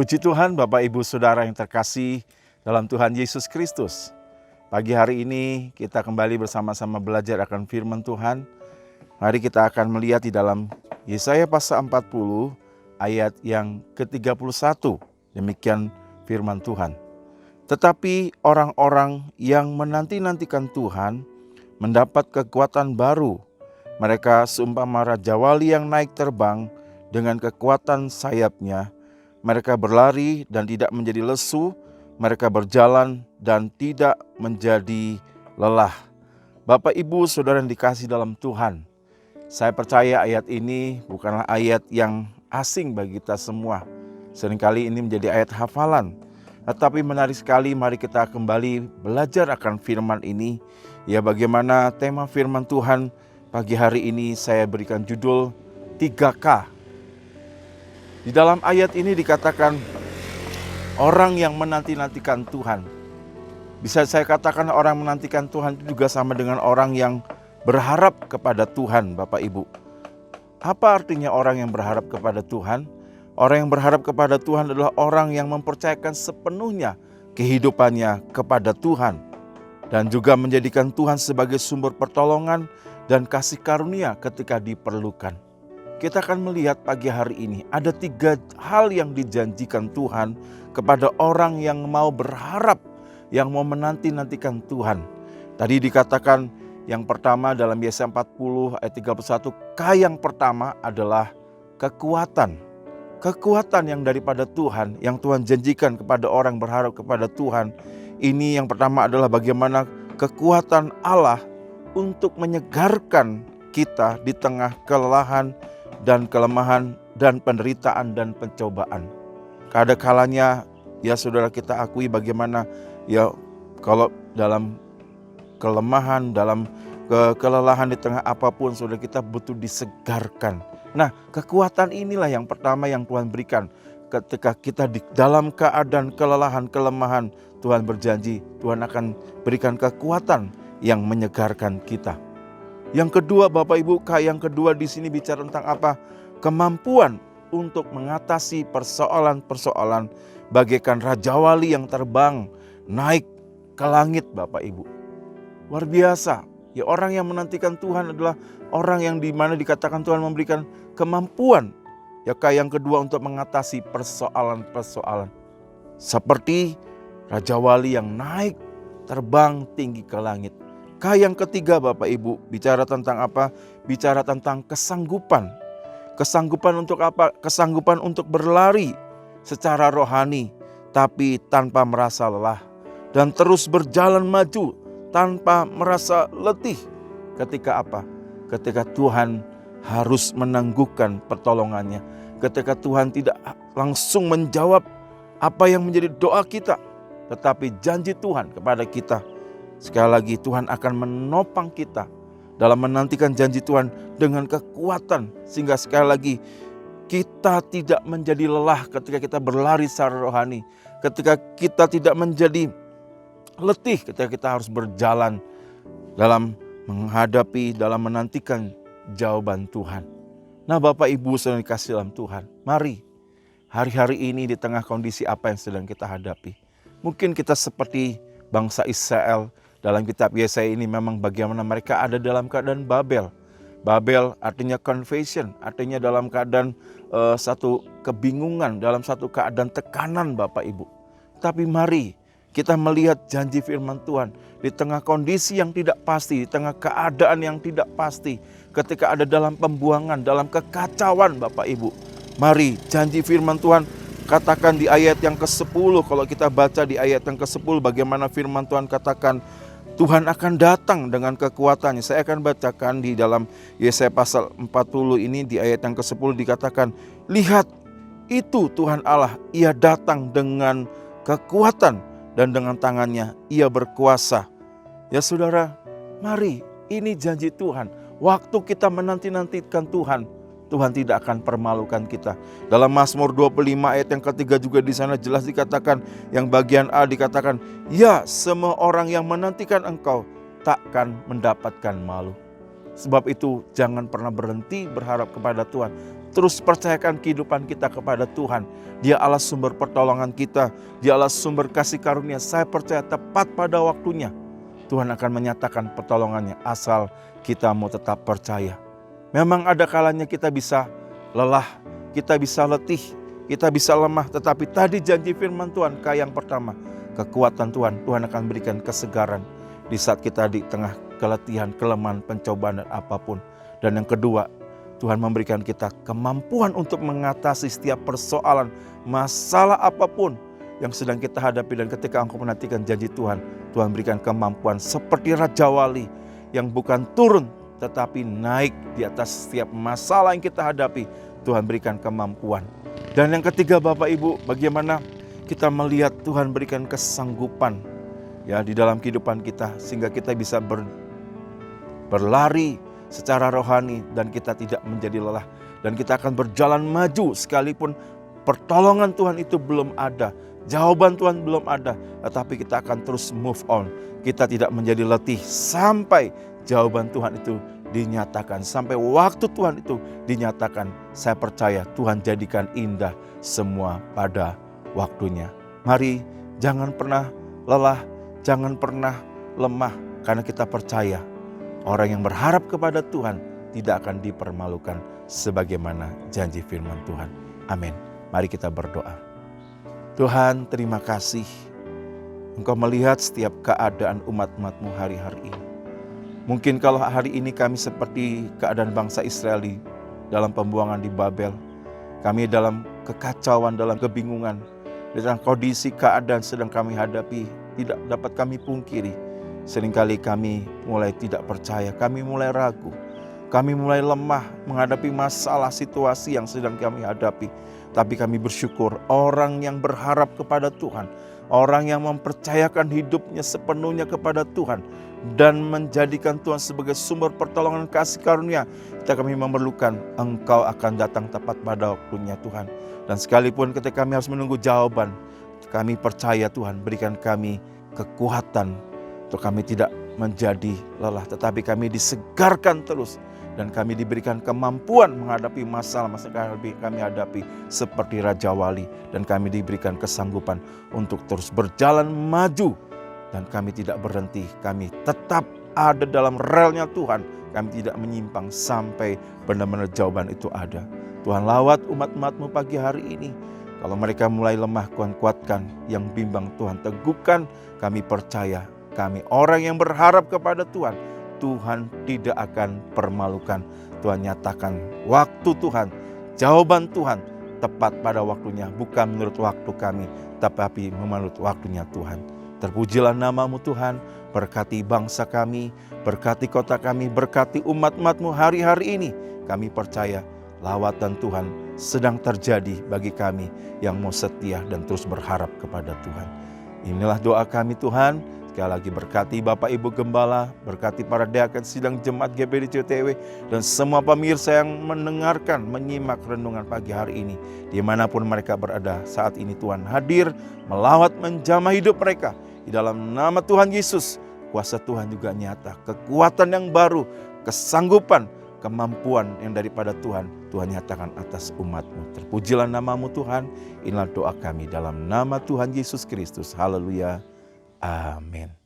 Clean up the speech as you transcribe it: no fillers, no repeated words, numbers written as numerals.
Puji Tuhan, Bapak Ibu Saudara yang terkasih dalam Tuhan Yesus Kristus. Pagi hari ini kita kembali bersama-sama belajar akan firman Tuhan. Mari kita akan melihat di dalam Yesaya pasal 40 ayat yang ke-31. Demikian firman Tuhan. Tetapi orang-orang yang menanti-nantikan Tuhan mendapat kekuatan baru. Mereka seumpama raja wali yang naik terbang dengan kekuatan sayapnya. Mereka berlari dan tidak menjadi lesu, mereka berjalan dan tidak menjadi lelah. Bapak, Ibu, Saudara yang dikasihi dalam Tuhan, saya percaya ayat ini bukanlah ayat yang asing bagi kita semua. Seringkali ini menjadi ayat hafalan. Tetapi menarik sekali, mari kita kembali belajar akan firman ini. Ya, bagaimana tema firman Tuhan pagi hari ini saya berikan judul 3K. Di dalam ayat ini dikatakan orang yang menanti-nantikan Tuhan. Bisa saya katakan orang menantikan Tuhan itu juga sama dengan orang yang berharap kepada Tuhan, Bapak Ibu. Apa artinya orang yang berharap kepada Tuhan? Orang yang berharap kepada Tuhan adalah orang yang mempercayakan sepenuhnya kehidupannya kepada Tuhan. Dan juga menjadikan Tuhan sebagai sumber pertolongan dan kasih karunia ketika diperlukan. Kita akan melihat pagi hari ini ada 3 hal yang dijanjikan Tuhan kepada orang yang mau berharap, yang mau menanti-nantikan Tuhan. Tadi dikatakan yang pertama dalam Yesaya 40 ayat 31, K yang pertama adalah kekuatan. Kekuatan yang daripada Tuhan, yang Tuhan janjikan kepada orang berharap kepada Tuhan. Ini yang pertama adalah bagaimana kekuatan Allah untuk menyegarkan kita di tengah kelelahan dan kelemahan dan penderitaan dan pencobaan. Kadang kalanya ya saudara kita akui bagaimana ya kalau dalam kelemahan, dalam kelelahan di tengah apapun saudara kita butuh disegarkan. Nah, kekuatan inilah yang pertama yang Tuhan berikan. Ketika kita di dalam keadaan kelelahan, kelemahan, Tuhan berjanji Tuhan akan berikan kekuatan yang menyegarkan kita. Yang kedua, Bapak Ibu, yang kedua di sini bicara tentang apa? Kemampuan untuk mengatasi persoalan-persoalan bagaikan raja wali yang terbang naik ke langit, Bapak Ibu. Luar biasa. Ya, orang yang menantikan Tuhan adalah orang yang dimana dikatakan Tuhan memberikan kemampuan. Ya, yang kedua untuk mengatasi persoalan-persoalan. Seperti raja wali yang naik terbang tinggi ke langit. Yang ketiga Bapak Ibu, bicara tentang apa? Bicara tentang kesanggupan. Kesanggupan untuk apa? Kesanggupan untuk berlari secara rohani, tapi tanpa merasa lelah. Dan terus berjalan maju tanpa merasa letih. Ketika apa? Ketika Tuhan harus menangguhkan pertolongannya. Ketika Tuhan tidak langsung menjawab apa yang menjadi doa kita. Tetapi janji Tuhan kepada kita. Sekali lagi Tuhan akan menopang kita dalam menantikan janji Tuhan dengan kekuatan. Sehingga sekali lagi kita tidak menjadi lelah ketika kita berlari secara rohani. Ketika kita tidak menjadi letih ketika kita harus berjalan dalam menghadapi, dalam menantikan jawaban Tuhan. Nah Bapak Ibu saudara dikasihi dalam Tuhan, mari hari-hari ini di tengah kondisi apa yang sedang kita hadapi. Mungkin kita seperti bangsa Israel. Dalam kitab Yesaya ini memang bagaimana mereka ada dalam keadaan Babel. Babel artinya confusion, artinya dalam keadaan satu kebingungan, dalam satu keadaan tekanan Bapak Ibu. Tapi mari kita melihat janji firman Tuhan di tengah kondisi yang tidak pasti, di tengah keadaan yang tidak pasti. Ketika ada dalam pembuangan, dalam kekacauan Bapak Ibu. Mari janji firman Tuhan katakan di ayat yang ke-10, kalau kita baca di ayat yang ke-10 bagaimana firman Tuhan katakan, Tuhan akan datang dengan kekuatannya. Saya akan bacakan di dalam Yesaya pasal 40 ini di ayat yang ke-10 dikatakan, lihat itu Tuhan Allah, ia datang dengan kekuatan dan dengan tangannya ia berkuasa. Ya saudara, mari ini janji Tuhan. Waktu kita menanti-nantikan Tuhan, Tuhan tidak akan permalukan kita. Dalam Mazmur 25 ayat yang ketiga juga di sana jelas dikatakan, yang bagian A dikatakan, ya semua orang yang menantikan engkau takkan mendapatkan malu. Sebab itu jangan pernah berhenti berharap kepada Tuhan. Terus percayakan kehidupan kita kepada Tuhan. Dia Allah sumber pertolongan kita. Dia Allah sumber kasih karunia. Saya percaya tepat pada waktunya Tuhan akan menyatakan pertolongannya asal kita mau tetap percaya. Memang ada kalanya kita bisa lelah, kita bisa letih, kita bisa lemah. Tetapi tadi janji firman Tuhan yang pertama, kekuatan Tuhan akan berikan kesegaran di saat kita di tengah keletihan, kelemahan, pencobaan dan apapun. Dan yang kedua, Tuhan memberikan kita kemampuan untuk mengatasi setiap persoalan, masalah apapun yang sedang kita hadapi. Dan ketika engkau menantikan janji Tuhan berikan kemampuan seperti Raja Wali yang bukan turun tetapi naik di atas setiap masalah yang kita hadapi. Tuhan berikan kemampuan. Dan yang ketiga Bapak Ibu, bagaimana kita melihat Tuhan berikan kesanggupan ya di dalam kehidupan kita sehingga kita bisa berlari secara rohani dan kita tidak menjadi lelah, dan kita akan berjalan maju sekalipun pertolongan Tuhan itu belum ada, jawaban Tuhan belum ada, tetapi kita akan terus move on. Kita tidak menjadi letih sampai jawaban Tuhan itu dinyatakan, sampai waktu Tuhan itu dinyatakan. Saya percaya Tuhan jadikan indah semua pada waktunya. Mari jangan pernah lelah, jangan pernah lemah, karena kita percaya orang yang berharap kepada Tuhan tidak akan dipermalukan sebagaimana janji firman Tuhan. Amin. Mari kita berdoa. Tuhan, terima kasih Engkau melihat setiap keadaan umat-umat-Mu hari-hari ini. Mungkin kalau hari ini kami seperti keadaan bangsa Israel dalam pembuangan di Babel. Kami dalam kekacauan, dalam kebingungan, dalam kondisi keadaan sedang kami hadapi, tidak dapat kami pungkiri. Seringkali kami mulai tidak percaya, kami mulai ragu, kami mulai lemah menghadapi masalah situasi yang sedang kami hadapi. Tapi kami bersyukur orang yang berharap kepada Tuhan, orang yang mempercayakan hidupnya sepenuhnya kepada Tuhan dan menjadikan Tuhan sebagai sumber pertolongan kasih karunia. Ketika kami memerlukan, Engkau akan datang tepat pada waktunya Tuhan. Dan sekalipun ketika kami harus menunggu jawaban, kami percaya Tuhan berikan kami kekuatan untuk kami tidak menjadi lelah, tetapi kami disegarkan terus. Dan kami diberikan kemampuan menghadapi masalah-masalah yang kami hadapi seperti Raja Wali. Dan kami diberikan kesanggupan untuk terus berjalan maju. Dan kami tidak berhenti, kami tetap ada dalam relnya Tuhan. Kami tidak menyimpang sampai benar-benar jawaban itu ada. Tuhan lawat umat-umat-Mu pagi hari ini. Kalau mereka mulai lemah, Tuhan kuatkan. Yang bimbang Tuhan teguhkan. Kami percaya, kami orang yang berharap kepada Tuhan, Tuhan tidak akan permalukan. Tuhan nyatakan waktu Tuhan, jawaban Tuhan tepat pada waktunya. Bukan menurut waktu kami, tetapi menurut waktunya Tuhan. Terpujilah nama-Mu Tuhan, berkati bangsa kami, berkati kota kami, berkati umat-umat-Mu hari-hari ini. Kami percaya lawatan Tuhan sedang terjadi bagi kami yang mau setia dan terus berharap kepada Tuhan. Inilah doa kami Tuhan. Sekali lagi berkati Bapak Ibu Gembala, berkati para diaken sidang jemaat GBI CTW, dan semua pemirsa yang mendengarkan, menyimak renungan pagi hari ini. Dimanapun mereka berada saat ini Tuhan hadir, melawat menjamah hidup mereka. Di dalam nama Tuhan Yesus, kuasa Tuhan juga nyata, kekuatan yang baru, kesanggupan, kemampuan yang daripada Tuhan, Tuhan nyatakan atas umat-Mu. Terpujilah nama-Mu Tuhan, inilah doa kami dalam nama Tuhan Yesus Kristus. Haleluya. Amin.